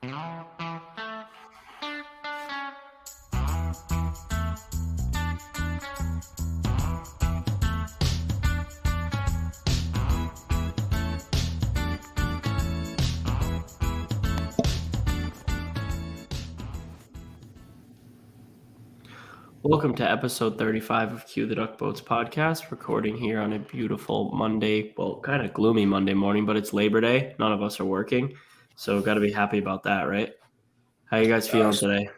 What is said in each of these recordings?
Welcome to episode 35 of Cue the Duck Boats podcast, recording here on a beautiful Monday, well, kind of gloomy Monday morning, but it's Labor Day. None of us are working, so got to be happy about that, right? How you guys feeling today?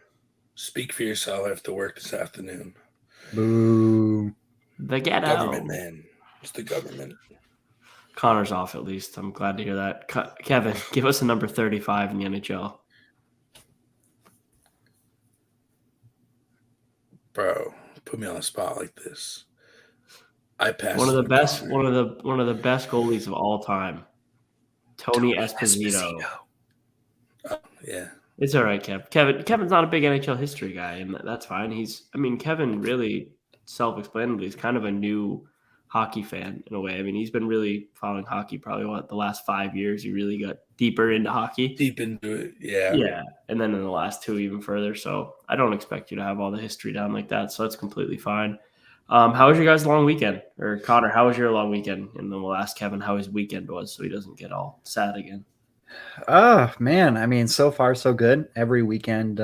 Speak for yourself. I have to work this afternoon. Boo. The ghetto. Government, man. It's the government. Connor's off at least. I'm glad to hear that. Kevin, give us a number 35 in the NHL. Bro, put me on the spot like this. I passed one of the best goalies of all time. Tony Esposito. Oh, yeah. It's all right, Kev. Kevin's not a big NHL history guy, and that's fine. Kevin really self-explanatory. He's kind of a new hockey fan in a way. I mean, he's been really following hockey probably the last 5 years. He really got deeper into hockey. Deep into it, yeah. Yeah, and then in the last 2 even further. So I don't expect you to have all the history down like that. So that's completely fine. How was your guys' long weekend? Or Connor, how was your long weekend? And then we'll ask Kevin how his weekend was so he doesn't get all sad again. Oh, man. I mean, so far so good. Every weekend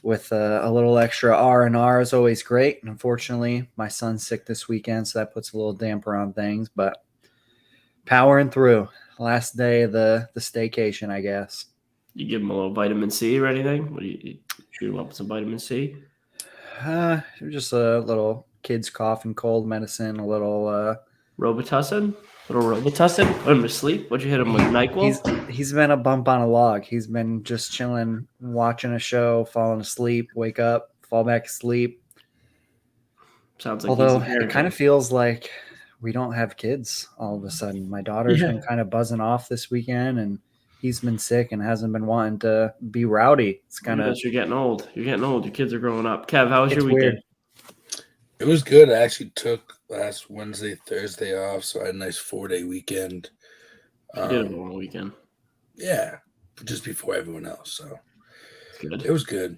with a little extra R&R is always great. Unfortunately, my son's sick this weekend, so that puts a little damper on things. But powering through. Last day of the staycation, I guess. You give him a little vitamin C or anything? What do you shoot him up with some vitamin C? Just a little kid's cough and cold medicine, a little Robitussin? Put him to sleep? What'd you hit him with? NyQuil? He's been a bump on a log. He's been just chilling, watching a show, falling asleep, wake up, fall back asleep. Sounds like although it kind of feels like we don't have kids all of a sudden. My daughter's been kind of buzzing off this weekend, and he's been sick and hasn't been wanting to be rowdy. It's kind of you're getting old. Your kids are growing up. Kev, how was your weekend? Weird. It was good. I actually took last Wednesday, Thursday off, so I had a nice 4-day weekend. You did a long weekend. Yeah, just before everyone else. So good. It was good.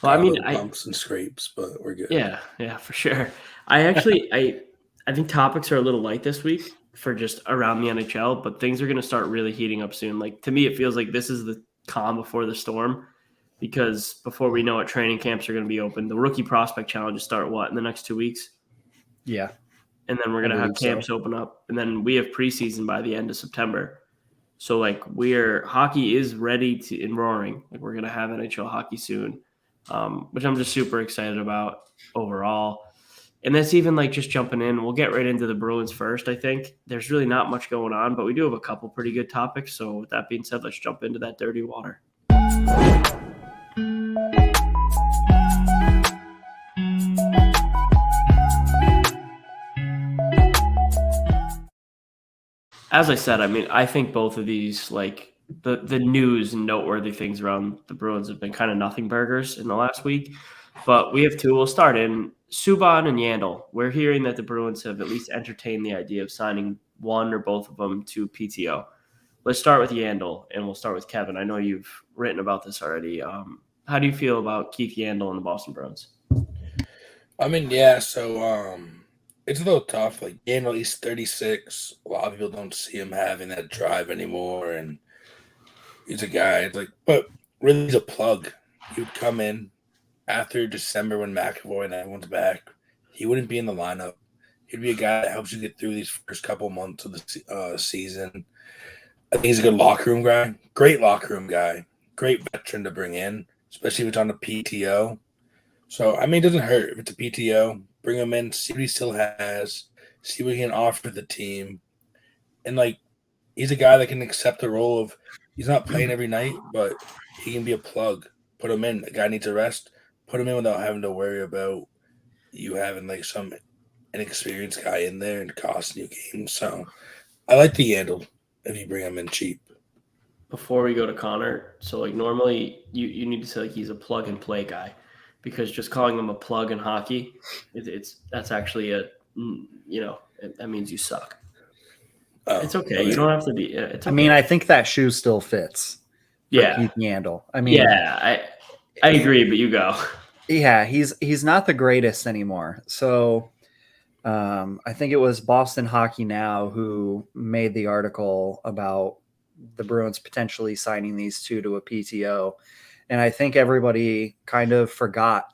Well, I mean, bumps and scrapes, but we're good. Yeah, for sure. I think topics are a little light this week for just around the NHL, but things are going to start really heating up soon. Like, to me, it feels like this is the calm before the storm, because before we know it, training camps are going to be open. The rookie prospect challenges start in the next 2 weeks? Yeah. And then we're going to have camps open up. And then we have preseason by the end of September. So, hockey is ready and roaring. Like, we're going to have NHL hockey soon, which I'm just super excited about overall. And that's even just jumping in. We'll get right into the Bruins first, I think. There's really not much going on, but we do have a couple pretty good topics. So with that being said, let's jump into that dirty water. As I said, I think both of these, the news and noteworthy things around the Bruins have been kind of nothing burgers in the last week. But we have two. We'll start in Subban and Yandle. We're hearing that the Bruins have at least entertained the idea of signing one or both of them to PTO. Let's start with Yandle, and we'll start with Kevin. I know you've written about this already. How do you feel about Keith Yandle and the Boston Bruins? So it's a little tough. Yandle, he's 36. A lot of people don't see him having that drive anymore, and he's a guy. But really, he's a plug. He would come in after December when McAvoy and everyone's back. He wouldn't be in the lineup. He'd be a guy that helps you get through these first couple months of the season. I think he's a good locker room guy. Great locker room guy. Great veteran to bring in, especially if it's on a PTO. So, it doesn't hurt if it's a PTO. Bring him in, see what he still has, see what he can offer the team. And, he's a guy that can accept the role of he's not playing every night, but he can be a plug. Put him in. The guy needs a rest. Put him in without having to worry about you having some inexperienced guy in there and costing you games. So I like the Yandle if you bring him in cheap. Before we go to Connor, so normally you need to say he's a plug and play guy, because just calling him a plug in hockey, that's actually that means you suck. It's okay. You don't have to be. It's okay. I think that shoe still fits. Yeah. Keith Yandle. I mean, yeah, I agree, but you go. Yeah, he's not the greatest anymore. So I think it was Boston Hockey Now who made the article about the Bruins potentially signing these two to a PTO. And I think everybody kind of forgot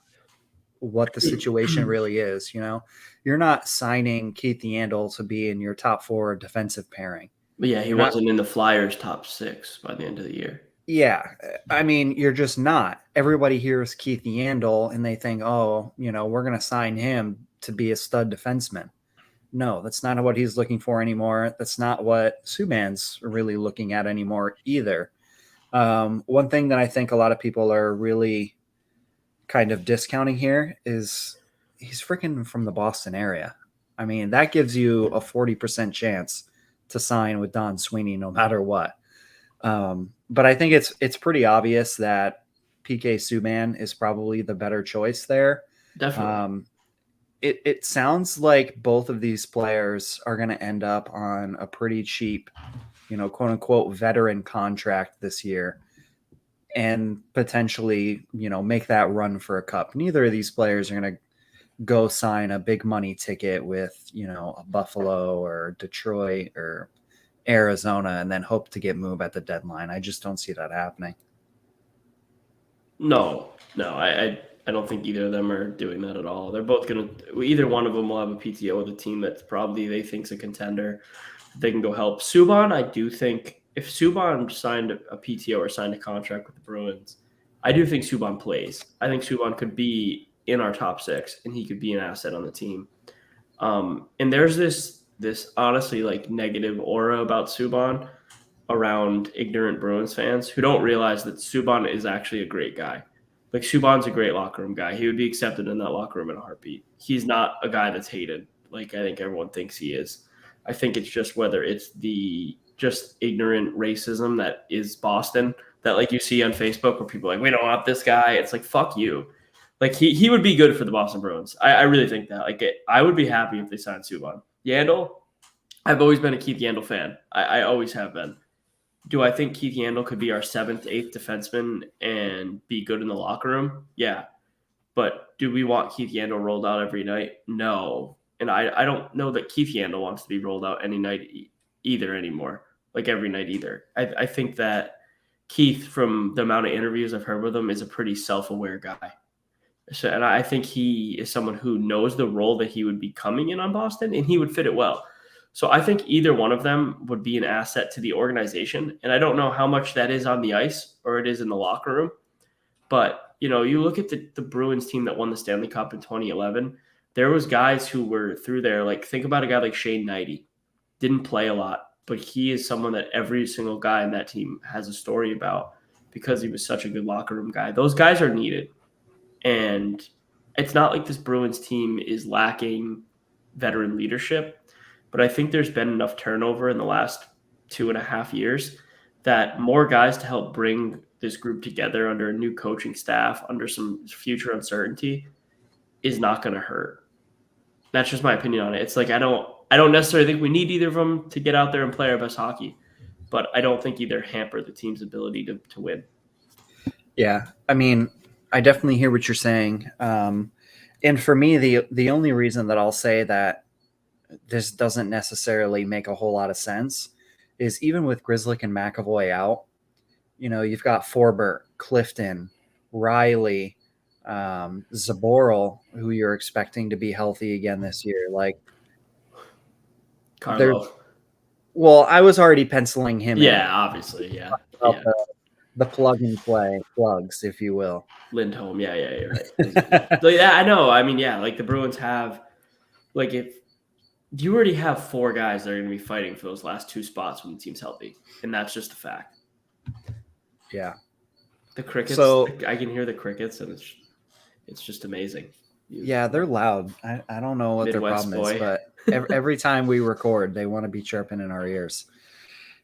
what the situation really is. You're not signing Keith Yandle to be in your top 4 defensive pairing. But yeah, he wasn't in the Flyers' top 6 by the end of the year. Yeah, I mean, you're just not. Everybody hears Keith Yandle and they think, oh, we're going to sign him to be a stud defenseman. No, that's not what he's looking for anymore. That's not what Subban's really looking at anymore either. One thing that I think a lot of people are really kind of discounting here is he's freaking from the Boston area. I mean, that gives you a 40% chance to sign with Don Sweeney no matter what. But I think it's pretty obvious that PK Subban is probably the better choice there. Definitely. It sounds like both of these players are going to end up on a pretty cheap, quote unquote veteran contract this year and potentially, make that run for a cup. Neither of these players are going to go sign a big money ticket with, a Buffalo or Detroit or Arizona and then hope to get moved at the deadline. I just don't see that happening. No, I don't think either of them are doing that at all. They're both either one of them will have a PTO with a team that's probably they think's a contender. They can go help. Subban, I do think if Subban signed a PTO or signed a contract with the Bruins, I do think Subban plays. I think Subban could be in our top 6 and he could be an asset on the team. And there's this honestly like negative aura about Subban around ignorant Bruins fans who don't realize that Subban is actually a great guy. Like Subban's a great locker room guy. He would be accepted in that locker room in a heartbeat. He's not a guy that's hated like I think everyone thinks he is. I think it's just whether it's the just ignorant racism that is Boston that like you see on Facebook where people are like, we don't want this guy. It's like, fuck you. Like he would be good for the Boston Bruins. I really think that. Like I would be happy if they signed Subban. Yandle, I've always been a Keith Yandle fan. I always have been. Do I think Keith Yandle could be our 7th, 8th defenseman and be good in the locker room? Yeah. But do we want Keith Yandle rolled out every night? No. And I don't know that Keith Yandle wants to be rolled out any night either anymore, like every night either. I think that Keith, from the amount of interviews I've heard with him, is a pretty self-aware guy. So, and I think he is someone who knows the role that he would be coming in on Boston, and he would fit it well. So I think either one of them would be an asset to the organization. And I don't know how much that is on the ice or it is in the locker room. But, you look at the Bruins team that won the Stanley Cup in 2011. There was guys who were through there. Like, think about a guy like Shane Knighty. Didn't play a lot, but he is someone that every single guy in that team has a story about because he was such a good locker room guy. Those guys are needed. And it's not like this Bruins team is lacking veteran leadership. But I think there's been enough turnover in the last 2.5 years that more guys to help bring this group together under a new coaching staff, under some future uncertainty, is not going to hurt. That's just my opinion on it. It's like I don't necessarily think we need either of them to get out there and play our best hockey, but I don't think either hamper the team's ability to win. Yeah, I mean, I definitely hear what you're saying. And for me, the only reason that I'll say that this doesn't necessarily make a whole lot of sense is even with Grzelcyk and McAvoy out, you've got Forbert, Clifton, Riley, Zaboral, who you're expecting to be healthy again this year. Like, Carlo. Well, I was already penciling him in. Yeah, obviously, yeah. The plug and play plugs, if you will. Lindholm, yeah, you're right. Yeah, I know. I mean, yeah, like the Bruins have, like if you already have 4 guys that are going to be fighting for those last 2 spots when the team's healthy, and that's just a fact. Yeah. The crickets. So I can hear the crickets, and it's just amazing. Yeah, they're loud. I don't know what Midwest their problem boy. is, but every time we record, they want to be chirping in our ears.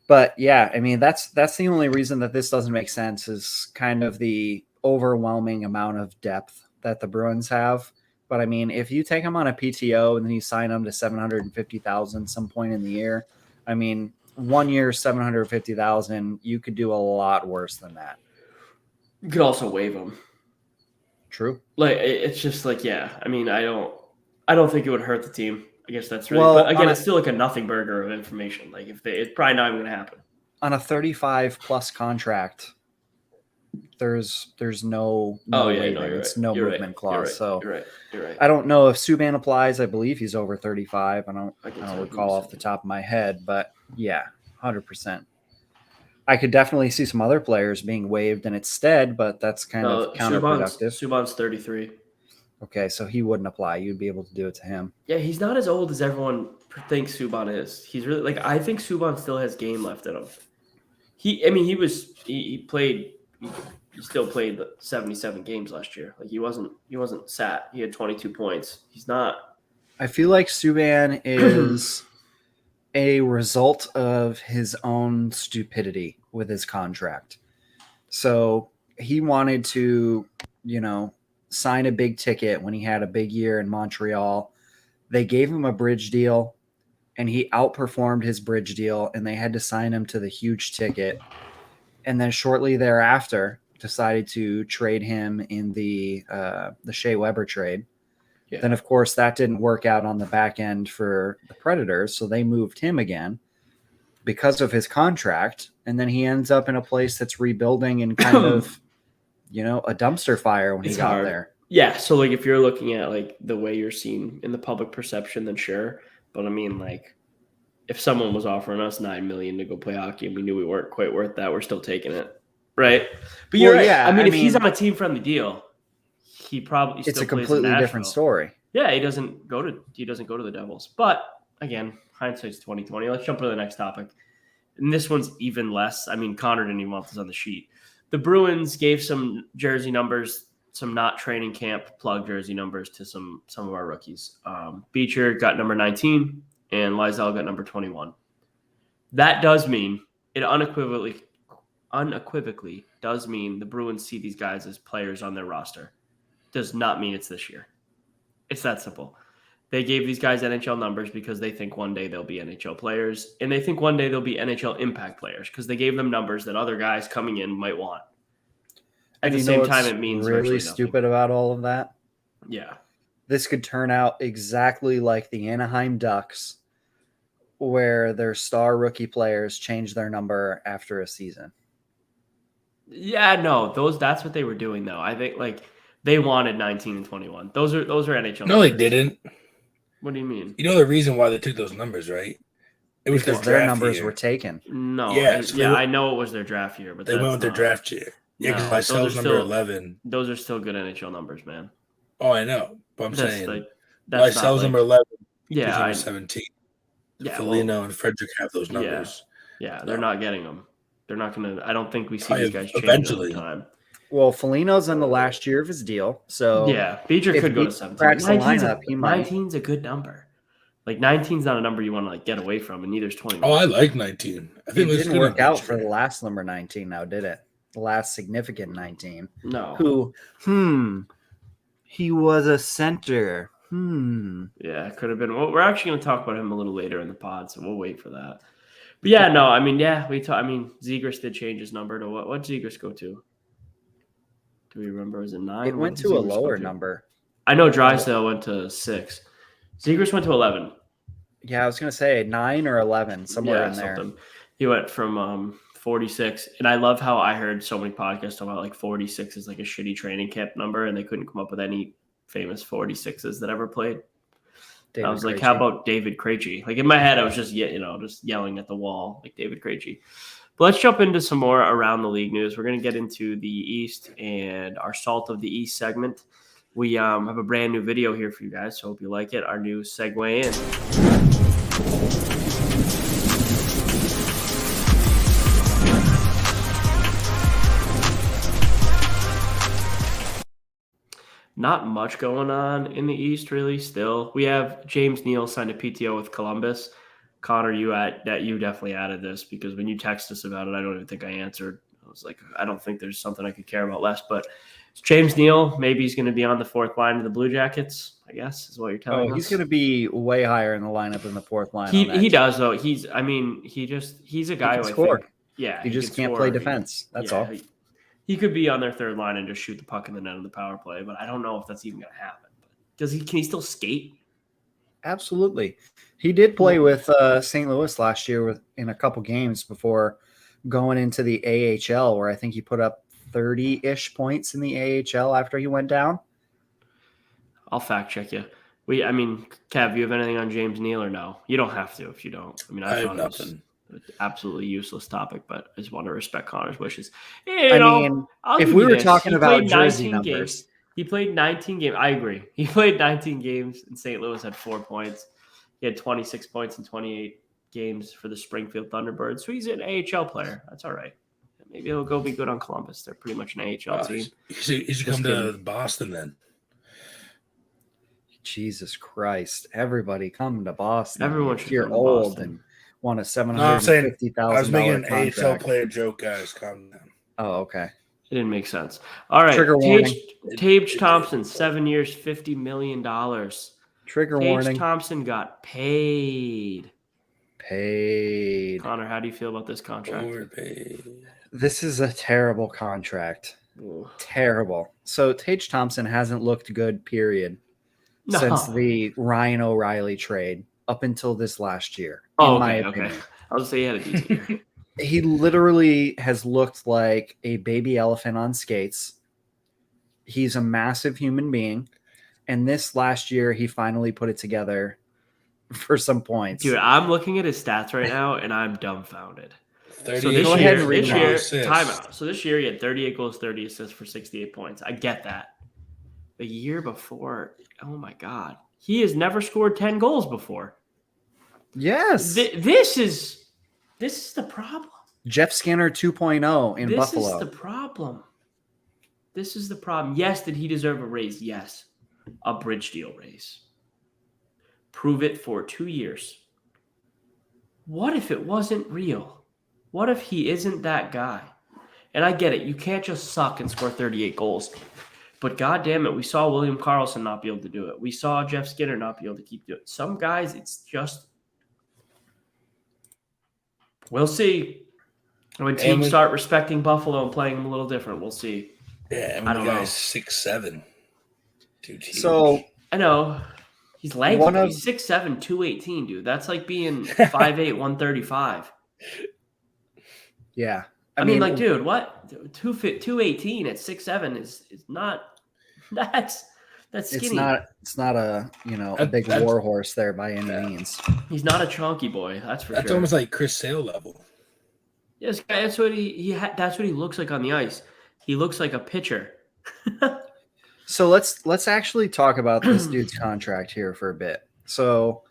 But yeah, I mean, that's the only reason that this doesn't make sense is kind of the overwhelming amount of depth that the Bruins have. But I mean, if you take them on a PTO and then you sign them to $750,000 some point in the year, I mean, 1 year, 750,000. You could do a lot worse than that. You could also waive him. True. Like it's just like, yeah. I mean, I don't think it would hurt the team. I guess that's really. Well, but again, it's still like a nothing burger of information. Like it's probably not even going to happen On a 35 plus contract, there's no waiving. It's no movement clause. So you're right. I don't know if Subban applies. I believe he's over 35. I don't recall off the top of my head, but yeah, 100%. I could definitely see some other players being waived in its stead, but that's kind of counterproductive. Subban's 33. Okay, so he wouldn't apply. You'd be able to do it to him. Yeah, he's not as old as everyone thinks Subban is. He's really like I think Subban still has game left in him. He still played 77 games last year. Like he wasn't sat. He had 22 points. He's not. I feel like Subban is a result of his own stupidity with his contract. So he wanted to, sign a big ticket when he had a big year in Montreal. They gave him a bridge deal and he outperformed his bridge deal and they had to sign him to the huge ticket. And then shortly thereafter decided to trade him in the Shea Weber trade. Yeah. Then, of course, that didn't work out on the back end for the Predators, so they moved him again because of his contract, and then he ends up in a place that's rebuilding and kind of, a dumpster fire when he got there. Yeah, so, like, if you're looking at, like, the way you're seen in the public perception, then sure. But, I mean, like, if someone was offering us $9 million to go play hockey and we knew we weren't quite worth that, we're still taking it, right? But you're right. Yeah, I mean, if he's on a team-friendly deal – he probably still it's a completely different story. Yeah, he doesn't go to the Devils. But again, hindsight's 2020. Let's jump to the next topic. And this one's even less. I mean, Connor didn't even want this on the sheet. The Bruins gave some jersey numbers, some not training camp plug jersey numbers to some of our rookies. Beecher got number 19 and Lysell got number 21. That does mean it unequivocally does mean the Bruins see these guys as players on their roster. Does not mean it's this year. It's that simple. They gave these guys NHL numbers because they think one day they'll be NHL players, and they think one day they'll be NHL impact players because they gave them numbers that other guys coming in might want. At the same time, it means really stupid about all of that. Yeah. This could turn out exactly like the Anaheim Ducks, where their star rookie players change their number after a season. Yeah, no, that's what they were doing though. I think they wanted 19 and 21. Those are NHL. No, numbers. They didn't. What do you mean? You know the reason why they took those numbers, right? It was because their numbers were taken. No. Yeah, I know it was their draft year, but they went with their draft year. Yeah, because Lysell's number 11. Those are still good NHL numbers, man. Oh, I know, but I'm saying Lysell's number 11. Yeah, number 17. Yeah, Foligno and Frederick have those numbers. Yeah, they're not getting them. They're not going to. I don't think we see these guys change eventually. over time. Well, Foligno's in the last year of his deal, so yeah, Beecher could go to 17. 19's a good number. Like 19's not a number you want to get away from, and neither's 21. Oh, I like 19. I think it didn't work out for the last number 19. Now, did it? The last significant 19. No. He was a center. Yeah, it could have been. Well, we're actually going to talk about him a little later in the pod, so we'll wait for that. But yeah, no, I mean, Zegras did change his number to what? What did Zegras go to? Do we remember? Was it 9? It went to a lower number. I know Drysdale went to 6. Zegras went to 11. Yeah, I was going to say 9 or 11, somewhere in there. Something. He went from 46. And I love how I heard so many podcasts talk about 46 is like a shitty training camp number, and they couldn't come up with any famous 46s that ever played. I was like, how about David Krejci? In my head, I was just yelling at the wall like David Krejci. But let's jump into some more around the league news. We're going to get into the East and our Salt of the East segment. We have a brand new video here for you guys, so hope you like it. Our new segue in. Not much going on in the East, really, still. We have James Neal signed a PTO with Columbus. Connor, you definitely added this because when you text us about it, I don't even think I answered. I was like, I don't think there's something I could care about less. But James Neal, maybe he's going to be on the fourth line of the Blue Jackets. I guess is what you're telling us. He's going to be way higher in the lineup than the fourth line. He does though. He's a guy who I score. think, yeah, he just can can't score. play defense. That's all. He could be on their third line and just shoot the puck in the net on the power play, but I don't know if that's even going to happen. But can he still skate? Absolutely. He did play with St. Louis last year in a couple games before going into the AHL, where I think he put up 30-ish points in the AHL after he went down. I'll fact check you. Kev, you have anything on James Neal or no? You don't have to if you don't. I have nothing. An absolutely useless topic, but I just want to respect Connor's wishes. If we were talking about jersey numbers. He played 19 games. I agree. He played 19 games in St. Louis, had 4 points. He had 26 points in 28 games for the Springfield Thunderbirds. So he's an AHL player. That's all right. Maybe he'll go be good on Columbus. They're pretty much an AHL team. He should come to Boston then. Jesus Christ. Everybody come to Boston. Everyone should You're come to old Boston. And want a $750,000 I was making an contract. AHL player joke, guys. Calm down. Oh, okay. It didn't make sense. All right. Trigger warning. Tage Thompson, 7 years, $50 million. Trigger Tage warning. Thompson got paid. Paid. Connor, how do you feel about this contract? Overpaid. This is a terrible contract. Ooh. Terrible. So Tage Thompson hasn't looked good, period, since the Ryan O'Reilly trade up until this last year. In my opinion. Okay. I was say he had a decent year. He literally has looked like a baby elephant on skates. He's a massive human being. And this last year, he finally put it together for some points. Dude, I'm looking at his stats right now, and I'm dumbfounded. So this year, timeout. So this year, he had 38 goals, 30 assists for 68 points. I get that. The year before, oh my God. He has never scored 10 goals before. Yes. This is the problem. Jeff Skinner 2.0 in Buffalo. This is the problem. This is the problem. Yes, did he deserve a raise? Yes. A bridge deal raise. Prove it for 2 years. What if it wasn't real? What if he isn't that guy? And I get it. You can't just suck and score 38 goals. But God damn it, we saw William Karlsson not be able to do it. We saw Jeff Skinner not be able to keep doing it. Some guys, it's just... We'll see. When teams start respecting Buffalo and playing them a little different, we'll see. Yeah, I don't know. 6'7". Dude, so I know he's lanky. He's 6'7", 218, dude. That's like being 5'8", 135. Yeah, I mean, like, dude, what 218 at 6'7" is not. That's skinny. It's not a a big war horse there by any means. He's not a chunky boy. That's for sure. That's almost like Chris Sale level. Yes, that's what that's what he looks like on the ice. He looks like a pitcher. So let's actually talk about this dude's contract here for a bit. So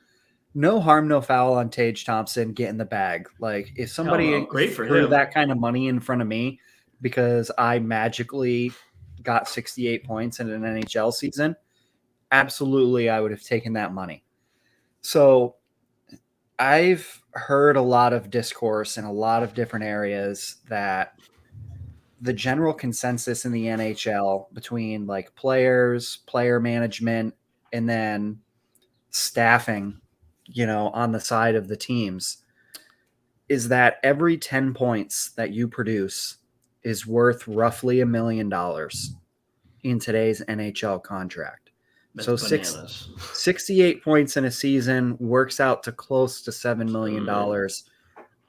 no harm, no foul on Tage Thompson getting the bag. Like if somebody threw that kind of money in front of me because I magically got 68 points in an NHL season, absolutely I would have taken that money. So I've heard a lot of discourse in a lot of different areas that the general consensus in the NHL between like players, player management, and then staffing, on the side of the teams is that every 10 points that you produce is worth roughly $1 million in today's NHL contract. That's so bananas. 68 points in a season works out to close to $7 million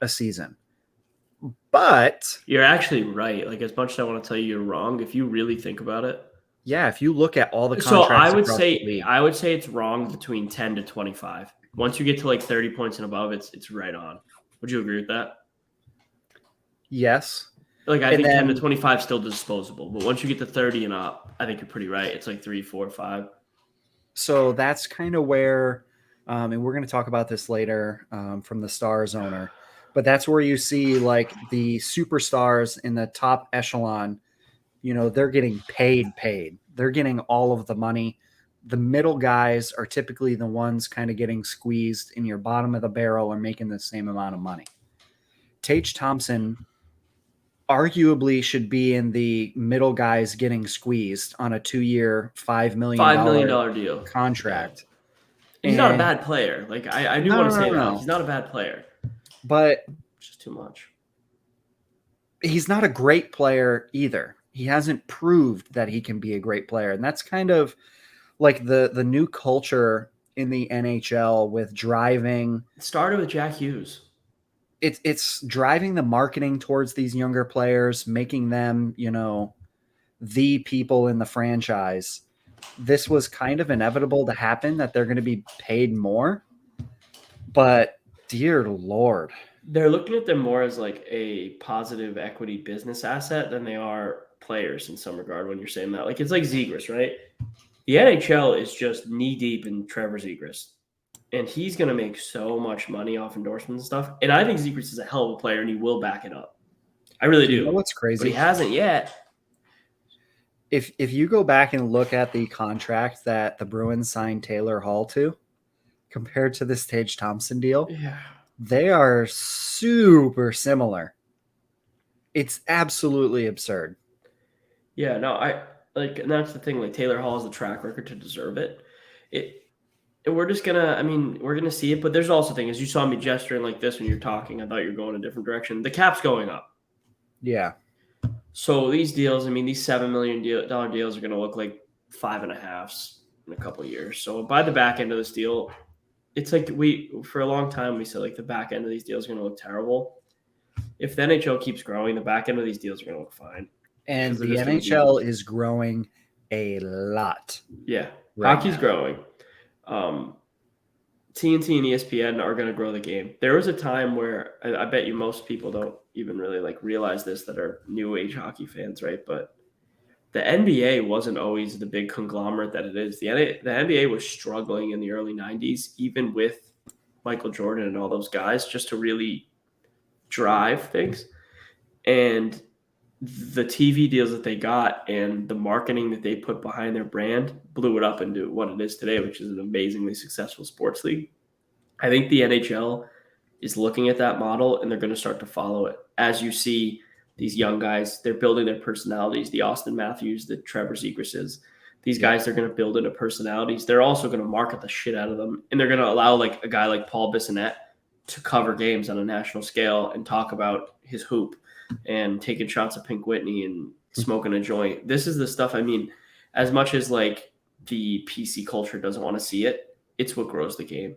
a season. But you're actually right. Like, as much as I want to tell you you're wrong, if you really think about it. Yeah, if you look at all the contracts. So I would say it's wrong between 10 to 25. Once you get to like 30 points and above, it's right on. Would you agree with that? Yes. Like, I think 10 to 25 is still disposable. But once you get to 30 and up, I think you're pretty right. It's like 3, 4, 5. So that's kind of where, and we're going to talk about this later from the Stars owner, but that's where you see like the superstars in the top echelon, they're getting paid. They're getting all of the money. The middle guys are typically the ones kind of getting squeezed, and your bottom of the barrel are making the same amount of money. Tage Thompson arguably should be in the middle guys getting squeezed on a 2-year, $5 million $5 million deal contract. Yeah. He's not a And bad player. Like I do No, want to no, say no, that no. Like, he's not a bad player. but It's just too much. he's not a great player either. He hasn't proved that he can be a great player. And that's kind of like the new culture in the NHL with driving. It started with Jack Hughes. It's driving the marketing towards these younger players, making them, the people in the franchise. This was kind of inevitable to happen, that they're going to be paid more. But dear Lord. They're looking at them more as like a positive equity business asset than they are players in some regard when you're saying that. Like it's like Zegras, right? The NHL is just knee deep in Trevor Zegras. And he's going to make so much money off endorsements and stuff. And I think Zegras is a hell of a player and he will back it up. I really do. You know what's crazy? But he hasn't yet. If you go back and look at the contract that the Bruins signed Taylor Hall to compared to this Tage Thompson deal, Yeah. they are super similar. It's absolutely absurd. Yeah, no, and that's the thing. Like Taylor Hall has the track record to deserve it. We're gonna see it. But there's also things. You saw me gesturing like this when you're talking. I thought you were going a different direction. The cap's going up. Yeah. So these deals, these $7 million deals are gonna look like 5.5s in a couple of years. So by the back end of this deal, it's like for a long time we said like the back end of these deals are gonna look terrible. If the NHL keeps growing, the back end of these deals are gonna look fine. And the NHL is growing a lot. Yeah, hockey's growing. TNT and ESPN are going to grow the game. There was a time where I bet you most people don't even really like realize this that are new age hockey fans, right? But the NBA wasn't always the big conglomerate that it is. The NBA was struggling in the early 90s, even with Michael Jordan and all those guys, just to really drive things. And the TV deals that they got and the marketing that they put behind their brand blew it up into what it is today, which is an amazingly successful sports league. I think the NHL is looking at that model and they're going to start to follow it. As you see these young guys, they're building their personalities, the Austin Matthews, the Trevor Zegrases. These guys, they're going to build into personalities. They're also going to market the shit out of them. And they're going to allow like a guy like Paul Bissonnette to cover games on a national scale and talk about his hoop and taking shots of Pink Whitney and smoking a joint. This is the stuff, as much as like the PC culture doesn't want to see it, it's what grows the game.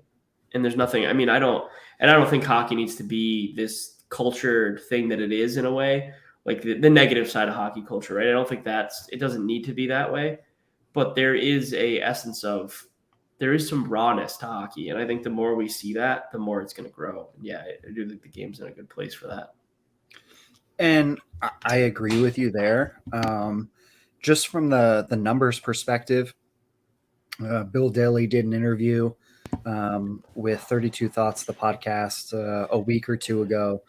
And there's nothing, I don't think hockey needs to be this culture thing that it is in a way, like the negative side of hockey culture, right? I don't think it doesn't need to be that way, but there is there is some rawness to hockey. And I think the more we see that, the more it's going to grow. And yeah, I do think the game's in a good place for that. And I agree with you there. Just from the numbers perspective, Bill Daly did an interview with 32 Thoughts, the podcast, a week or two ago.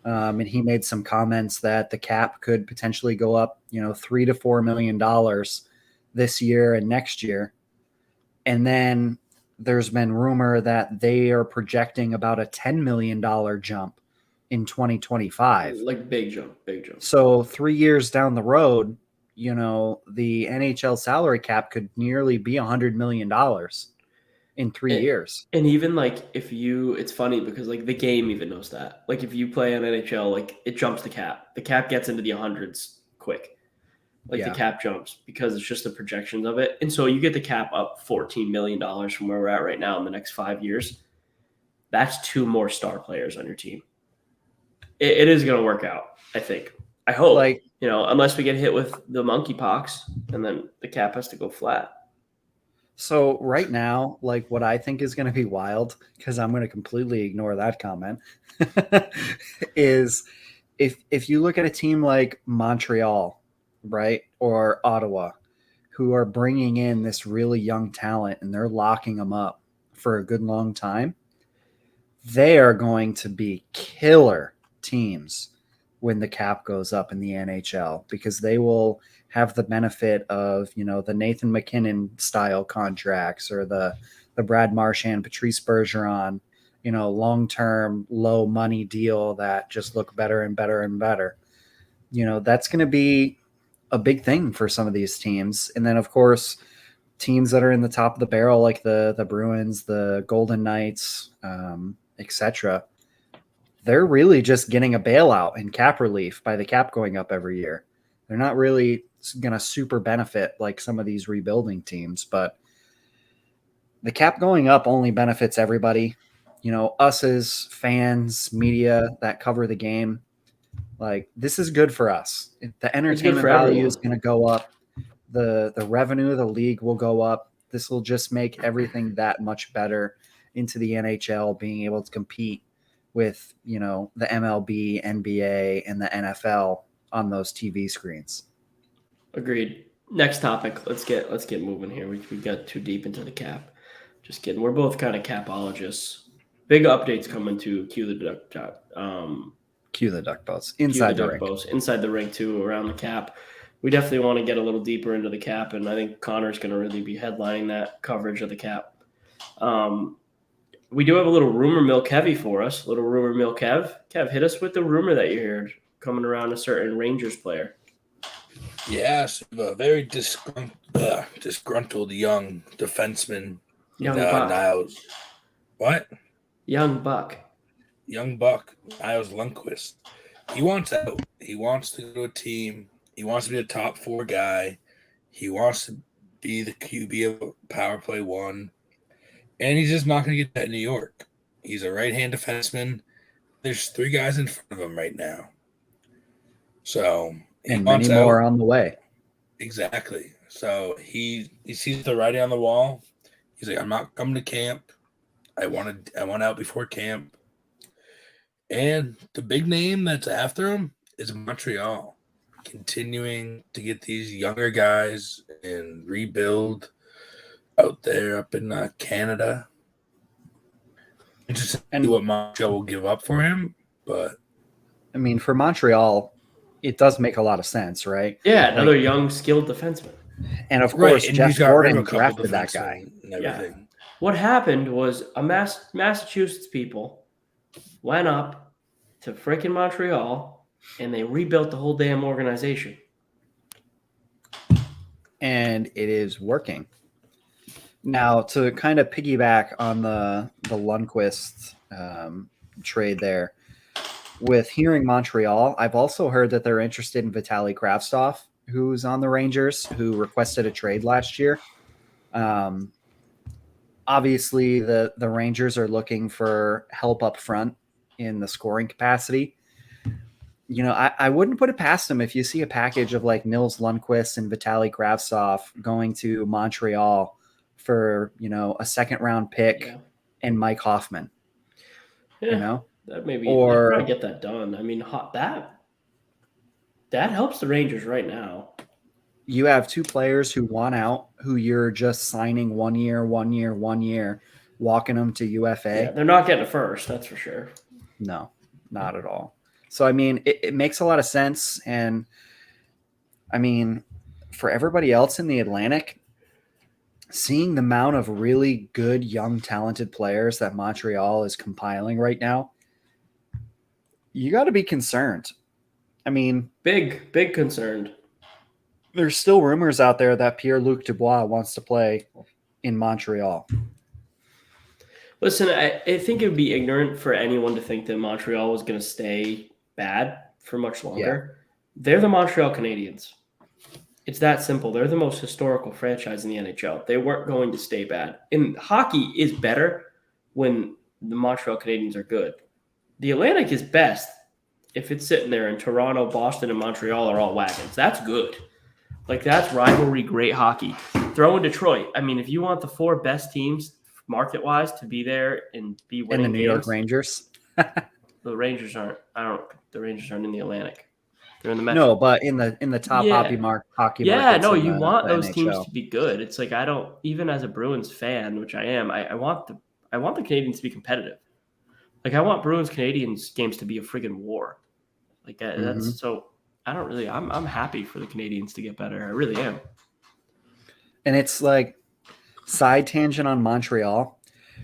And he made some comments that the cap could potentially go up, $3 to $4 million this year and next year. And then there's been rumor that they are projecting about a $10 million jump in 2025. Like big jump. So 3 years down the road, the NHL salary cap could nearly be $100 million in 3 years. And even like it's funny because like the game even knows that. Like if you play on NHL, like it jumps the cap. The cap gets into the hundreds quick. Like the cap jumps because it's just the projections of it. And so you get the cap up $14 million from where we're at right now in the next 5 years. That's 2 more star players on your team. It is going to work out, I think. I hope, unless we get hit with the monkeypox and then the cap has to go flat. So right now, like what I think is going to be wild, because I'm going to completely ignore that comment, is if you look at a team like Montreal, right, or Ottawa, who are bringing in this really young talent and they're locking them up for a good long time, they are going to be killer teams when the cap goes up in the NHL, because they will have the benefit of, the Nathan McKinnon style contracts or the Brad Marchand, Patrice Bergeron, long-term, low money deal that just look better and better and better. that's going to be a big thing for some of these teams. And then, of course, teams that are in the top of the barrel, like the Bruins, the Golden Knights, etc., they're really just getting a bailout and cap relief by the cap going up every year. They're not really going to super benefit like some of these rebuilding teams, but the cap going up only benefits everybody. Us as fans, media that cover the game, like this is good for us. The entertainment value is going to go up. The revenue of the league will go up. This will just make everything that much better into the NHL being able to compete with, the MLB, NBA, and the NFL on those TV screens. Agreed. Next topic. Let's get moving here. We got too deep into the cap. Just kidding. We're both kind of capologists. Big updates coming to Cue the Duck Boats. Inside the rink. Inside the rink too, around the cap. We definitely want to get a little deeper into the cap, and I think Connor's going to really be headlining that coverage of the cap. We do have a little rumor mill Kevy for us. Little rumor mill Kev. Kev, hit us with the rumor that you heard coming around a certain Rangers player. Yes, a very disgruntled young defenseman. Young Buck. Niles. What? Young Buck. Niles Lundqvist. He wants out. He wants to go to a team. He wants to be a top 4 guy. He wants to be the QB of Power Play 1. And he's just not going to get that in New York. He's a right-hand defenseman. There's 3 guys in front of him right now. So and many more on the way. Exactly. So he sees the writing on the wall. He's like, I'm not coming to camp. I want out before camp. And the big name that's after him is Montreal, continuing to get these younger guys and rebuild out there up in Canada. Interesting to see what Montreal will give up for him, but I mean, for Montreal, it does make a lot of sense, right? Yeah, another young, skilled defenseman. And of course, Jeff Gordon drafted that guy. Yeah. What happened was Massachusetts people went up to frickin' Montreal and they rebuilt the whole damn organization. And it is working. Now, to kind of piggyback on the Lundqvist trade there, with hearing Montreal, I've also heard that they're interested in Vitaly Kravtsov, who's on the Rangers, who requested a trade last year. Obviously, the Rangers are looking for help up front in the scoring capacity. I wouldn't put it past them if you see a package of like Nils Lundqvist and Vitaly Kravtsov going to Montreal for, a second-round pick and Mike Hoffman. Yeah. That maybe or get that done. I mean, that helps the Rangers right now. You have 2 players who want out, who you're just signing 1 year, walking them to UFA. Yeah, they're not getting a first, that's for sure. No, not at all. So, I mean, it makes a lot of sense. And, I mean, for everybody else in the Atlantic, seeing the amount of really good, young, talented players that Montreal is compiling right now, you got to be concerned. I mean, big concerned. There's still rumors out there that Pierre-Luc Dubois wants to play in Montreal. Listen, I think it would be ignorant for anyone to think that Montreal was going to stay bad for much longer. Yeah. They're the Montreal Canadiens. It's that simple. They're the most historical franchise in the NHL. They weren't going to stay bad. And hockey is better when the Montreal Canadiens are good. The Atlantic is best if it's sitting there and Toronto, Boston, and Montreal are all wagons. That's good. Like, that's rivalry, great hockey. Throw in Detroit. I mean, if you want the 4 best teams market-wise to be there and be winning and the New York Rangers. The Rangers aren't. The Rangers aren't in the Atlantic. They're in the Metro. No, but in the top hockey market. Yeah, no, you want those teams to be good. It's like, I don't, even as a Bruins fan, which I am, I want the Canadiens to be competitive. Like, I want Bruins Canadiens games to be a friggin' war. Like, that's so. I don't really. I'm happy for the Canadiens to get better. I really am. And it's like, side tangent on Montreal,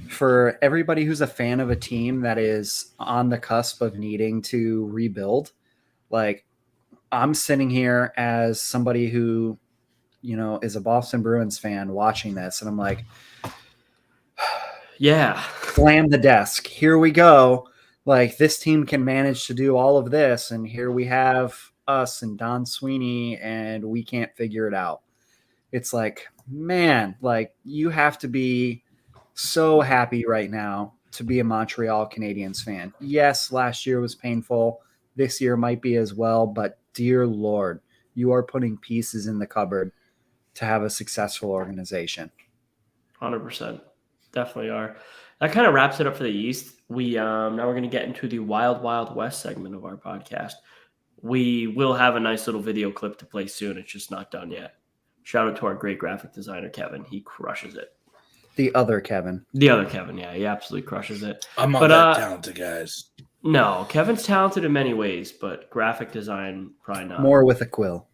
for everybody who's a fan of a team that is on the cusp of needing to rebuild, like, I'm sitting here as somebody who, is a Boston Bruins fan watching this, and I'm like, Yeah. slam the desk. Here we go. Like, this team can manage to do all of this, and here we have us and Don Sweeney, and we can't figure it out. It's like, man, like, you have to be so happy right now to be a Montreal Canadiens fan. Yes, last year was painful. This year might be as well, but dear Lord, you are putting pieces in the cupboard to have a successful organization. 100%. Definitely are. That kind of wraps it up for the East. We now we're going to get into the Wild Wild West segment of our podcast. We will have a nice little video clip to play soon. It's just not done yet. Shout out to our great graphic designer, Kevin. He crushes it. The other Kevin. The other Kevin, yeah, he absolutely crushes it. I'm not that talented, guys. No, Kevin's talented in many ways, but graphic design, probably not. More with a quill.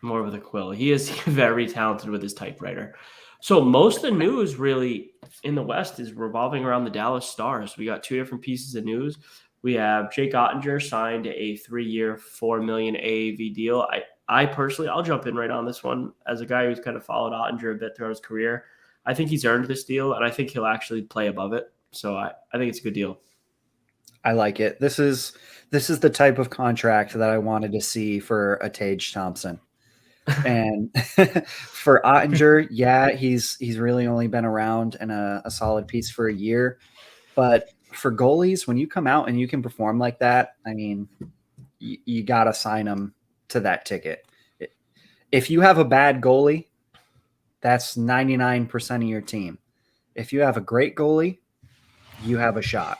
More with a quill. He is very talented with his typewriter. So most of the news really in the West is revolving around the Dallas Stars. We got two different pieces of news. We have Jake Ottinger signed a 3-year, $4 million AAV deal. I personally, I'll jump in right on this one. As a guy who's kind of followed Ottinger a bit throughout his career, I think he's earned this deal, and I think he'll actually play above it. So I think it's a good deal. I like it. This is the type of contract that I wanted to see for a Tage Thompson. And for Ottinger, yeah, he's really only been around in a solid piece for a year. But for goalies, when you come out and you can perform like that, I mean, you got to sign them to that ticket. If you have a bad goalie, that's 99% of your team. If you have a great goalie, you have a shot.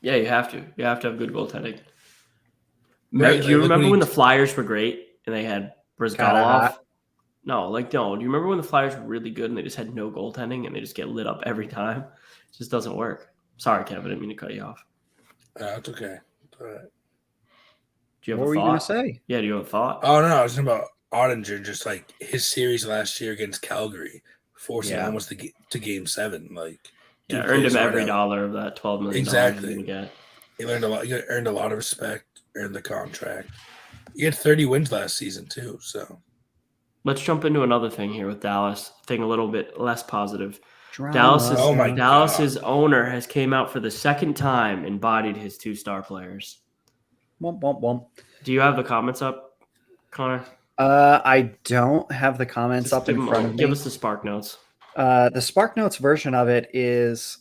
Yeah, you have to. You have to have good goaltending. Right, do you remember when the Flyers were great and they had Brizgalov? No. Do you remember when the Flyers were really good and they just had no goaltending and they just get lit up every time? It just doesn't work. Sorry, Kevin. I didn't mean to cut you off. It's okay. All right. Do you have what a were thought? you going to say? Yeah, do you have a thought? Oh, no. I was talking about Ottinger, just like his series last year against Calgary, forcing almost to game 7. Like, yeah, earned him every dollar of that $12 million. Exactly. Get. He learned a lot. He earned a lot of respect, earned the contract. He had 30 wins last season, too. So let's jump into another thing here with Dallas. Thing a little bit less positive. Drama. Dallas's owner has came out for the second time and bodied his 2 star players. Womp, womp, womp. Do you have the comments up, Connor? I don't have the comments up in front of me. Give us the Spark Notes. The Spark Notes version of it is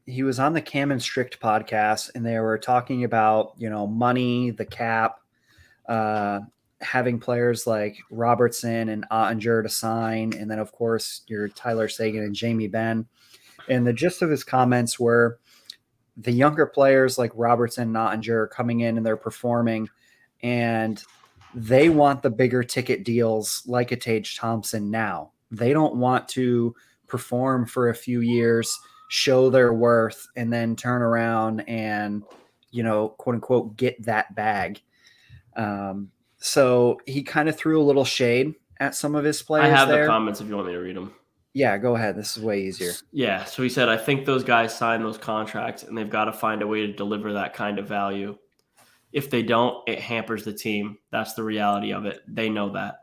he was on the Cam and Strict podcast, and they were talking about, money, the cap, having players like Robertson and Ottinger to sign, and then, of course, your Tyler Seguin and Jamie Benn. And the gist of his comments were the younger players like Robertson and Ottinger are coming in and they're performing, and they want the bigger ticket deals like a Tage Thompson now. They don't want to perform for a few years, show their worth, and then turn around and, quote unquote, get that bag. So he kind of threw a little shade at some of his players. I have there. The comments if you want me to read them. Yeah, go ahead. This is way easier. Yeah. So he said, I think those guys sign those contracts and they've got to find a way to deliver that kind of value. If they don't, it hampers the team. That's the reality of it. They know that.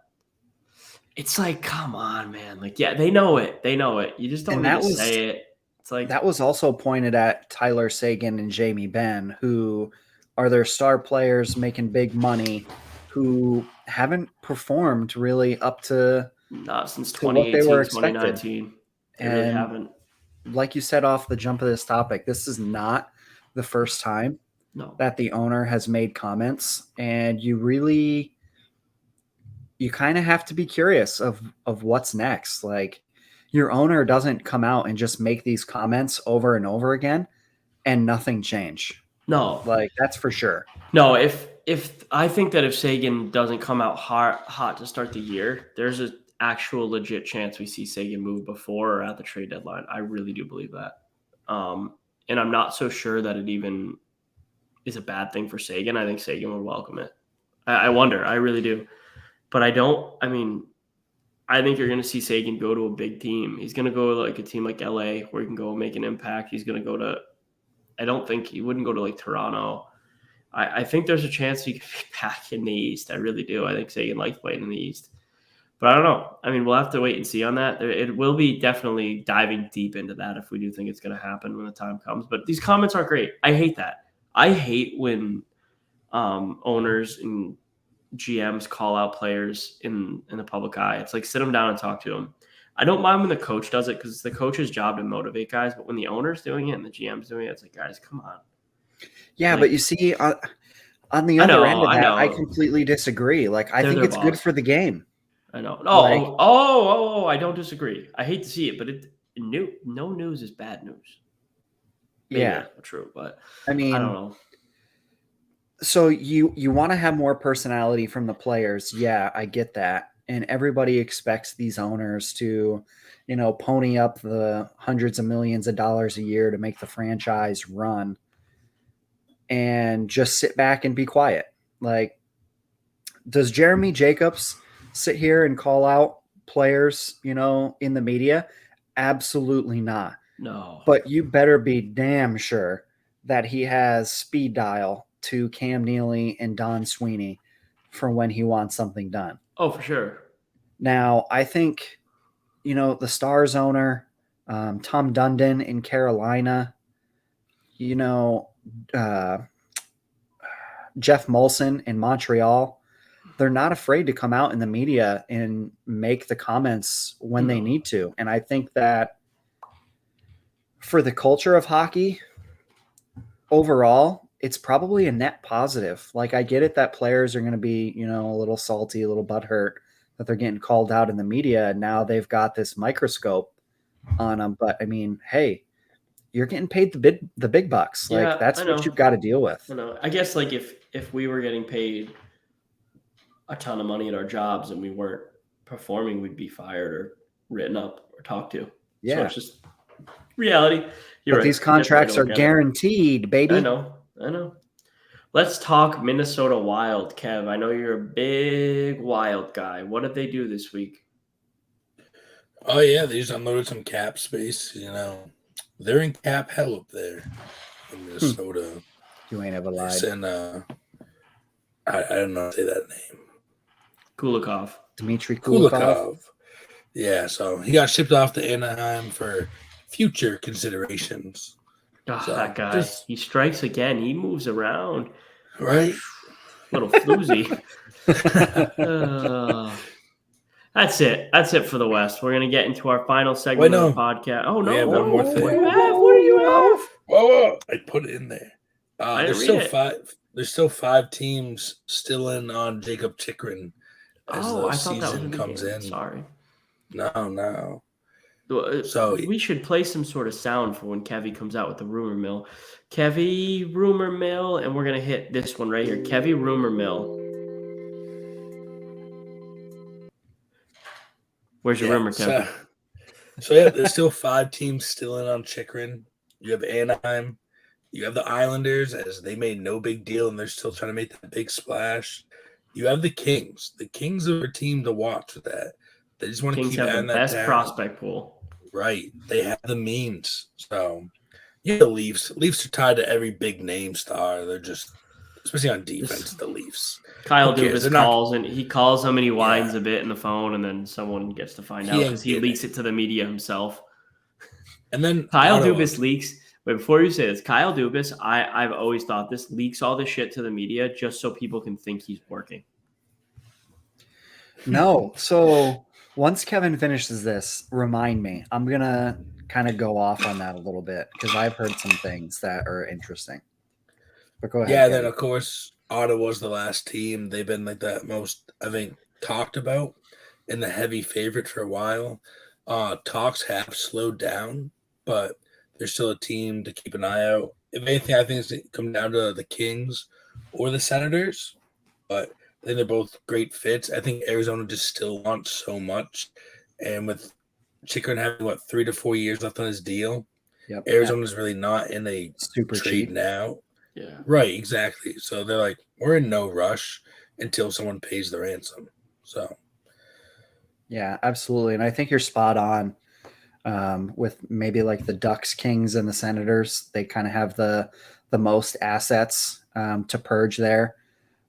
It's like, come on, man. Like, yeah, they know it. They know it. You just don't need to say it. It's like that was also pointed at Tyler Seguin and Jamie Benn, who are their star players making big money, who haven't performed really up to not since what they were 2019. They really haven't. Like you said off the jump of this topic, this is not the first time that the owner has made comments, and you kind of have to be curious of what's next. Like, your owner doesn't come out and just make these comments over and over again and nothing change. No, like, that's for sure. No, if I think that if Seguin doesn't come out hot to start the year, there's an actual legit chance we see Seguin move before or at the trade deadline. I really do believe that. And I'm not so sure that it even is a bad thing for Seguin. I think Seguin would welcome it. I wonder. I really do. But I think you're going to see Seguin go to a big team. He's going to go to like a team like LA where he can go make an impact. He's going to go to – I don't think he wouldn't go to like Toronto. I think there's a chance he could be back in the East. I really do. I think Seguin likes playing in the East. But I don't know. I mean, we'll have to wait and see on that. It will be definitely diving deep into that if we do think it's going to happen when the time comes. But these comments are great. I hate that. I hate when owners and GMs call out players in the public eye. It's like sit them down and talk to them. I don't mind when the coach does it because it's the coach's job to motivate guys. But when the owner's doing it and the GM's doing it, it's like, guys, come on. Yeah, Like, but you see, on the I other know, end of I that, I know. completely disagree. Like, I They're think their it's good boss. for the game. I know. Like- I don't disagree. I hate to see it, but no news is bad news. Maybe Yeah. that's not true, but I mean, I don't know. So you want to have more personality from the players. Yeah, I get that. And everybody expects these owners to, pony up the hundreds of millions of dollars a year to make the franchise run and just sit back and be quiet. Like, does Jeremy Jacobs sit here and call out players, in the media? Absolutely not. No. But you better be damn sure that he has speed dial to Cam Neely and Don Sweeney for when he wants something done. Oh, for sure. Now, I think, the Stars owner, Tom Dundon in Carolina, Jeff Molson in Montreal, they're not afraid to come out in the media and make the comments when they need to. And I think that for the culture of hockey overall, it's probably a net positive. Like, I get it that players are going to be, a little salty, a little butthurt that they're getting called out in the media. And now they've got this microscope on them. But I mean, hey, you're getting paid the big bucks. Like, Yeah, that's I know. what you've got to deal with. I know. I guess like if we were getting paid a ton of money at our jobs and we weren't performing, we'd be fired or written up or talked to. Yeah. So it's just reality. You're But right. these contracts are Look at it. guaranteed, baby. I know. Let's talk Minnesota Wild, Kev. I know you're a big Wild guy. What did they do this week? Oh, yeah, they just unloaded some cap space. They're in cap hell up there in Minnesota. You ain't ever lied. And I don't know how to say that name. Kulikov. Dmitry Kulikov. Yeah, so he got shipped off to Anaheim for future considerations. Oh, So, that guy. He strikes again. He moves around. Right? Little floozy. That's it. That's it for the West. We're going to get into our final segment of the podcast. Oh, no. We have one more thing. What do you have? What do you have? Whoa. I put it in there. I didn't There's read still it. There's still 5 teams still in on Jacob Chikrin as the I thought that was season a comes in. Sorry. No. So we should play some sort of sound for when Kevy comes out with the rumor mill. Kevy rumor mill, and we're gonna hit this one right here. Kevy rumor mill. Where's your rumor, Kevy? So yeah, there's still 5 teams still in on Chikrin. You have Anaheim. You have the Islanders, as they made no big deal, and they're still trying to make that big splash. You have the Kings. The Kings are a team to watch with that. They just want to keep adding that best down. Prospect pool. Right. They have the means. So, the Leafs. Leafs are tied to every big name star. They're just, especially on defense, the Leafs. Kyle Dubas calls, and he calls them and he whines a bit in the phone, and then someone gets to find out because he leaks it to the media himself. And then Kyle Dubas leaks. Wait, before you say this, Kyle Dubas, I've always thought this, leaks all this shit to the media just so people can think he's working. No. So once Kevin finishes this, remind me. I'm going to kind of go off on that a little bit because I've heard some things that are interesting. But go ahead. Yeah, Kevin. then, of course, Ottawa's the last team. They've been like the most, I think, talked about and the heavy favorite for a while. Talks have slowed down, but they're still a team to keep an eye out. If anything, I think it's going to come down to the Kings or the Senators, but I think they're both great fits. I think Arizona just still wants so much, and with Chikrin having 3 to 4 years left on his deal, Arizona's really not in a super trade cheap now. Yeah, right, exactly. So they're like, we're in no rush until someone pays the ransom. So, yeah, absolutely, and I think you're spot on. With maybe like the Ducks, Kings, and the Senators, they kind of have the most assets to purge there.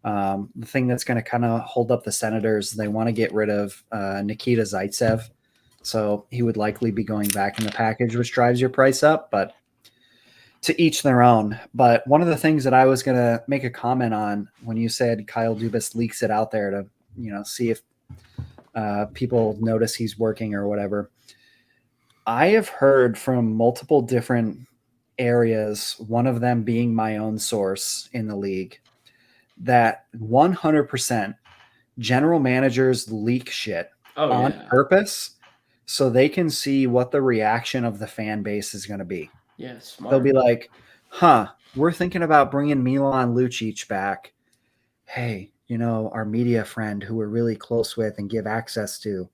The thing that's going to kind of hold up the Senators, they want to get rid of Nikita Zaitsev. So he would likely be going back in the package, which drives your price up, but to each their own. But one of the things that I was going to make a comment on when you said Kyle Dubas leaks it out there to, see if people notice he's working or whatever. I have heard from multiple different areas, one of them being my own source in the league, that 100% general managers leak shit on purpose so they can see what the reaction of the fan base is going to be. Yeah, smart. They'll be like, we're thinking about bringing Milan Lucic back. Hey, our media friend who we're really close with and give access to,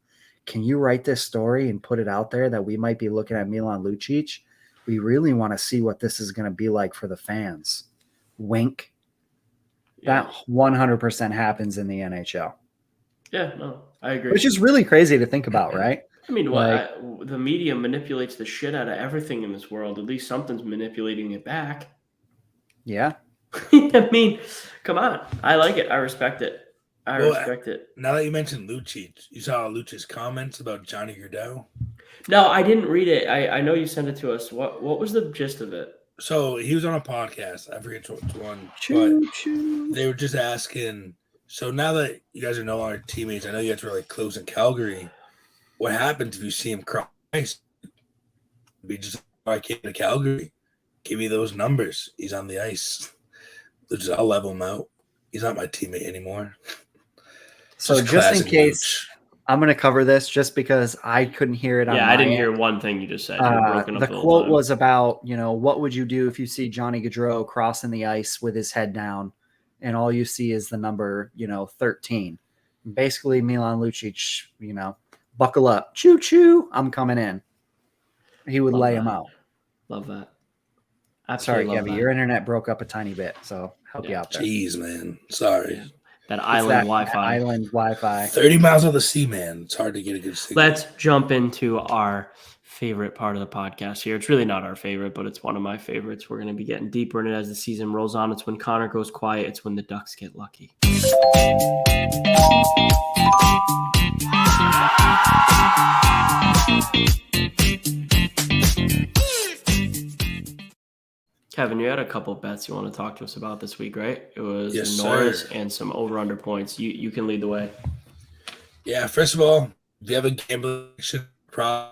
can you write this story and put it out there that we might be looking at Milan Lucic? We really want to see what this is going to be like for the fans. Wink. Yeah. That 100% happens in the NHL. Yeah, no, I agree. Which is really crazy to think about, right? I mean, the media manipulates the shit out of everything in this world. At least something's manipulating it back. Yeah. I mean, come on. I like it. I respect it. I respect it. Now that you mentioned Lucic, you saw Lucic's comments about Johnny Gaudreau? No, I didn't read it. I know you sent it to us. What was the gist of it? So he was on a podcast. I forget which one. But they were just asking, so now that you guys are no longer teammates, I know you guys were like close in Calgary. What happens if you see him cross ice? Be just, I came to Calgary. Give me those numbers. He's on the ice. I'll level him out. He's not my teammate anymore. So just in case, I'm going to cover this just because I couldn't hear it. I didn't hear one thing you just said. The quote was about, what would you do if you see Johnny Gaudreau crossing the ice with his head down and all you see is the number, 13. Basically, Milan Lucic, buckle up. Choo-choo, I'm coming in. He would lay him out. Love that. Sorry, Kevin, your internet broke up a tiny bit, so help you out there. Jeez, man. Sorry. Yeah. That island Wi-Fi. Island Wi-Fi. 30 miles of the sea, man. It's hard to get a good signal. Let's jump into our favorite part of the podcast here. It's really not our favorite, but it's one of my favorites. We're going to be getting deeper in it as the season rolls on. It's when Connor goes quiet. It's when the Ducks get lucky. Kevin, you had a couple of bets you want to talk to us about this week, right? It was Norris and some over-under points. You can lead the way. Yeah, first of all, do you have a gambling problem?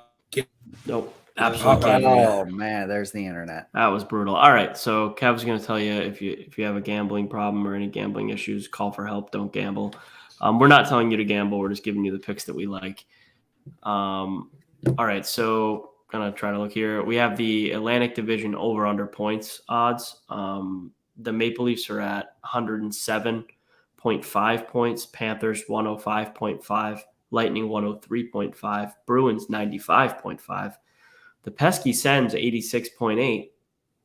Nope, absolutely can't. Oh, man, there's the internet. That was brutal. All right, so Kev's going to tell you if you have a gambling problem or any gambling issues, call for help. Don't gamble. We're not telling you to gamble. We're just giving you the picks that we like. All right, so going to try to look here. We have the Atlantic Division over-under points odds. The Maple Leafs are at 107.5 points. Panthers 105.5. Lightning 103.5. Bruins 95.5. The pesky Sens 86.8.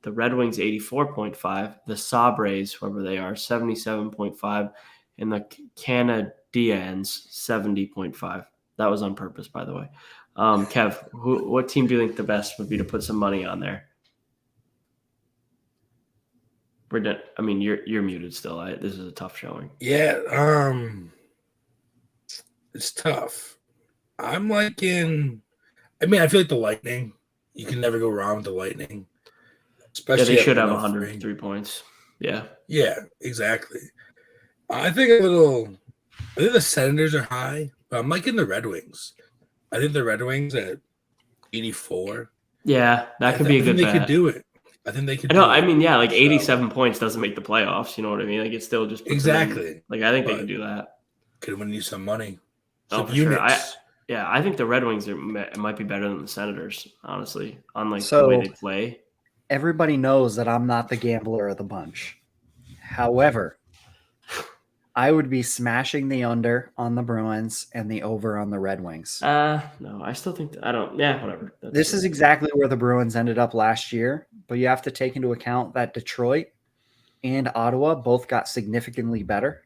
The Red Wings 84.5. The Sabres, whoever they are, 77.5. And the Canadiens 70.5. That was on purpose, by the way. Kev, what team do you think the best would be to put some money on there? We're done. I mean, you're muted still. This is a tough showing. Yeah, it's tough. I'm liking. I mean, I feel like the Lightning. You can never go wrong with the Lightning. Especially they should have 103 points. Yeah. Yeah, exactly. I think the Senators are high, but I'm liking the Red Wings. I think the Red Wings at 84. Yeah, that could be a good bet. They could do it. I think they could. I mean, yeah, like 87 points doesn't make the playoffs. You know what I mean? Like it's still just exactly. Like I think they can do that. Could win you some money. For sure. I think the Red Wings might be better than the Senators. Honestly, on the way they play. Everybody knows that I'm not the gambler of the bunch. However, I would be smashing the under on the Bruins and the over on the Red Wings. No, I still think whatever. This is exactly where the Bruins ended up last year, but you have to take into account that Detroit and Ottawa both got significantly better,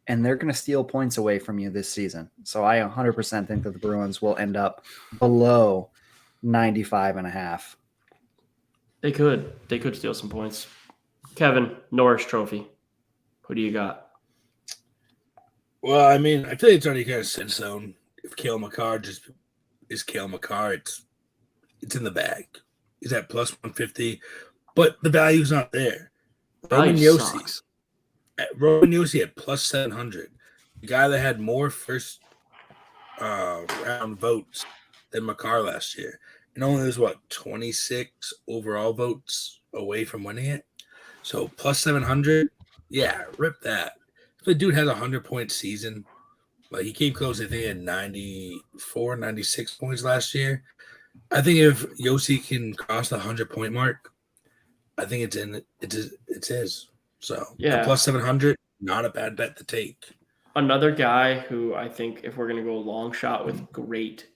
and they're going to steal points away from you this season. So I 100% think that the Bruins will end up below 95.5. They could steal some points. Kevin, Norris Trophy. Who do you got? Well, I mean, I feel like it's already kind of set in stone. If Cale Makar just is Cale Makar, it's in the bag. He's at plus 150, but the value's not there. Roman Value Yossi. sucks. Roman Yossi at plus 700. The guy that had more first round votes than Makar last year. And only was, 26 overall votes away from winning it? So plus 700, yeah, rip that. If the dude has a 100-point season, like he came close, I think, at 94, 96 points last year. I think if Yossi can cross the 100-point mark, I think it's his. So Yeah. at plus 700, not a bad bet to take. Another guy who I think if we're going to go long shot with great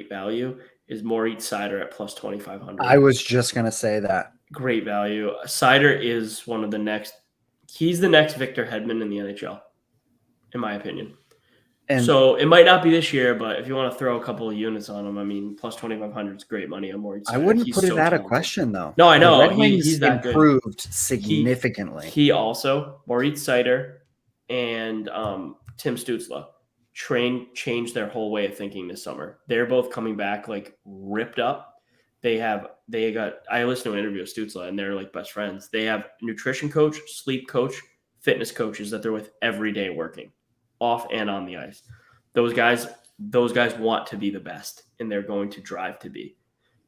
value is Moritz Seider at plus 2,500. I was just going to say that. Great value. Seider is one of the next – he's the next Victor Hedman in the NHL, in my opinion. And so it might not be this year, but if you want to throw a couple of units on him, I mean, plus 2,500 is great money on Moritz Seider. I wouldn't put it out of question, though. No, I know. The Red Wings he's that improved good. significantly. He also, Moritz Seider and Tim Stützle changed their whole way of thinking this summer. They're both coming back like ripped up. I listened to an interview with Stützle and they're like best friends. They have nutrition coach, sleep coach, fitness coaches that they're with every day working off and on the ice. Those guys want to be the best and they're going to drive to be.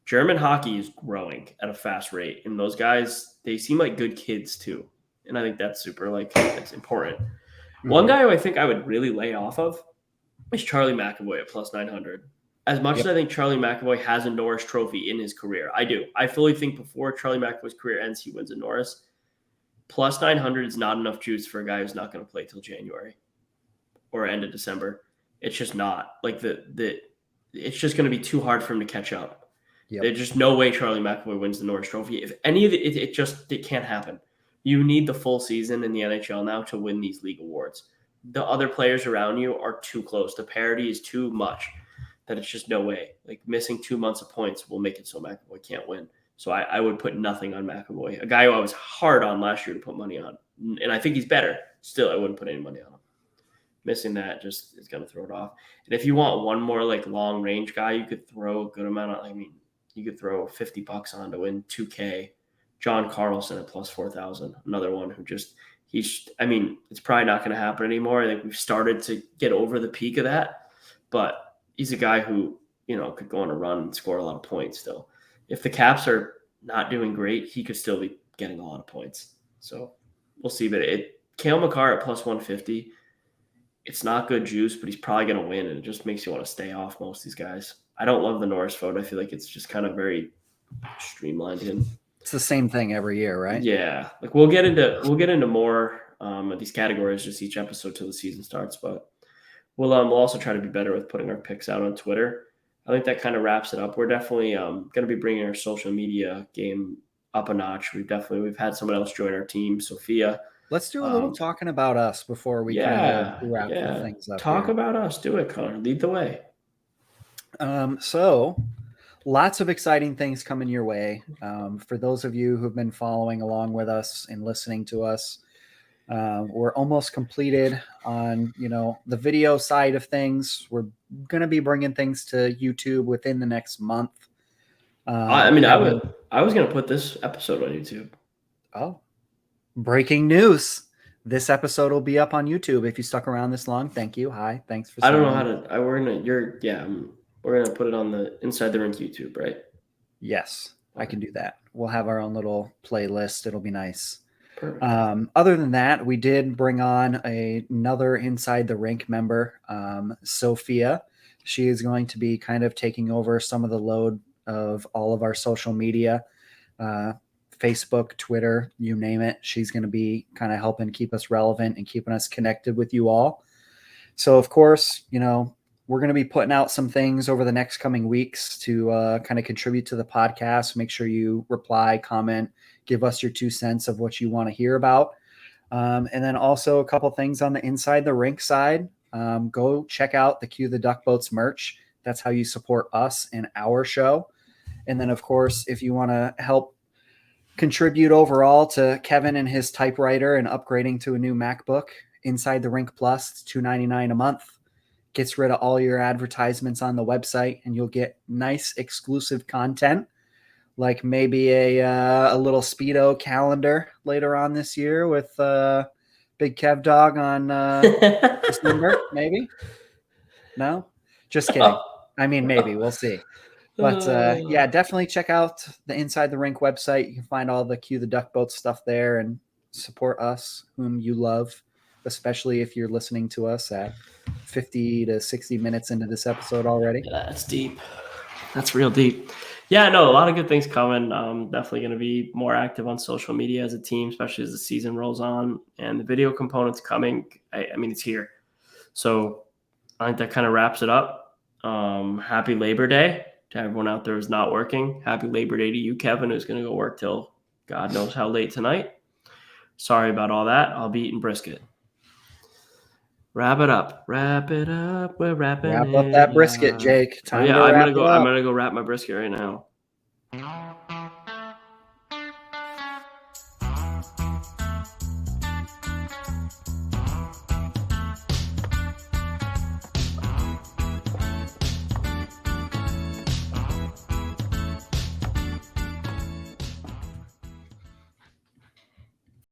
German hockey is growing at a fast rate. And those guys, they seem like good kids too. And I think that's super it's important. Mm-hmm. One guy who I think I would really lay off of is Charlie McAvoy at plus 900. As much as I think Charlie McAvoy has a Norris Trophy in his career, I do. I fully think before Charlie McAvoy's career ends, he wins a Norris. Plus 900 is not enough juice for a guy who's not going to play till January or end of December. It's just not. Like it's just going to be too hard for him to catch up. Yep. There's just no way Charlie McAvoy wins the Norris Trophy. If any of it can't happen. You need the full season in the NHL now to win these league awards. The other players around you are too close. The parity is too much that it's just no way. Like missing 2 months of points will make it so McAvoy can't win. So I would put nothing on McAvoy, a guy who I was hard on last year to put money on. And I think he's better. Still, I wouldn't put any money on him. Missing that just is going to throw it off. And if you want one more like long range guy, you could throw a good amount of, you could throw $50 on to win 2K. John Carlson at plus 4,000, another one who it's probably not going to happen anymore. I think we've started to get over the peak of that, but he's a guy who, could go on a run and score a lot of points still. If the Caps are not doing great, he could still be getting a lot of points. So we'll see. But Cale Makar at plus 150, it's not good juice, but he's probably going to win, and it just makes you want to stay off most of these guys. I don't love the Norris vote. I feel like it's just kind of very streamlined in. It's the same thing every year, right? Yeah. Like we'll get into more of these categories just each episode till the season starts, but we'll also try to be better with putting our picks out on Twitter. I think that kind of wraps it up. We're definitely going to be bringing our social media game up a notch. We've had someone else join our team, Sophia. Let's do a little talking about us before we kind of wrap things up. Talk about us. Do it, Connor. Lead the way. So lots of exciting things coming your way. For those of you who've been following along with us and listening to us, we're almost completed on, the video side of things. We're going to be bringing things to YouTube within the next month. I was going to put this episode on YouTube. Oh, breaking news. This episode will be up on YouTube. If you stuck around this long, thank you. Hi. Thanks for I don't know how to, we're going to put it on the Inside the Rink YouTube, right? Yes, I can do that. We'll have our own little playlist. It'll be nice. Perfect. Other than that, we did bring on another Inside the Rink member, Sophia. She is going to be kind of taking over some of the load of all of our social media, Facebook, Twitter, you name it. She's going to be kind of helping keep us relevant and keeping us connected with you all. So, of course, we're going to be putting out some things over the next coming weeks to kind of contribute to the podcast. Make sure you reply, comment, give us your 2 cents of what you want to hear about. And then also a couple things on the Inside the Rink side. Go check out the Cue the Duck Boats merch. That's how you support us and our show. And then, of course, if you want to help contribute overall to Kevin and his typewriter and upgrading to a new MacBook. Inside the Rink Plus, it's $2.99 a month. Gets rid of all your advertisements on the website, and you'll get nice exclusive content, like maybe a little Speedo calendar later on this year with Big Kev Dog on December, maybe? No? Just kidding. I mean, maybe. We'll see. But yeah, definitely check out the Inside the Rink website. You can find all the Cue the Duck Boat stuff there and support us, whom you love, especially if you're listening to us at 50 to 60 minutes into this episode already. Yeah, that's deep. That's real deep. Yeah, no, a lot of good things coming. Definitely going to be more active on social media as a team, especially as the season rolls on. And the video component's coming. I mean, it's here. So I think that kind of wraps it up. Happy Labor Day to everyone out there who's not working. Happy Labor Day to you, Kevin, who's going to go work till God knows how late tonight. Sorry about all that. I'll be eating brisket. Wrap it up. Wrap it up. We're wrapping Wrap up that brisket, Jake. Time to I'm wrap gonna it up. go wrap my brisket right now.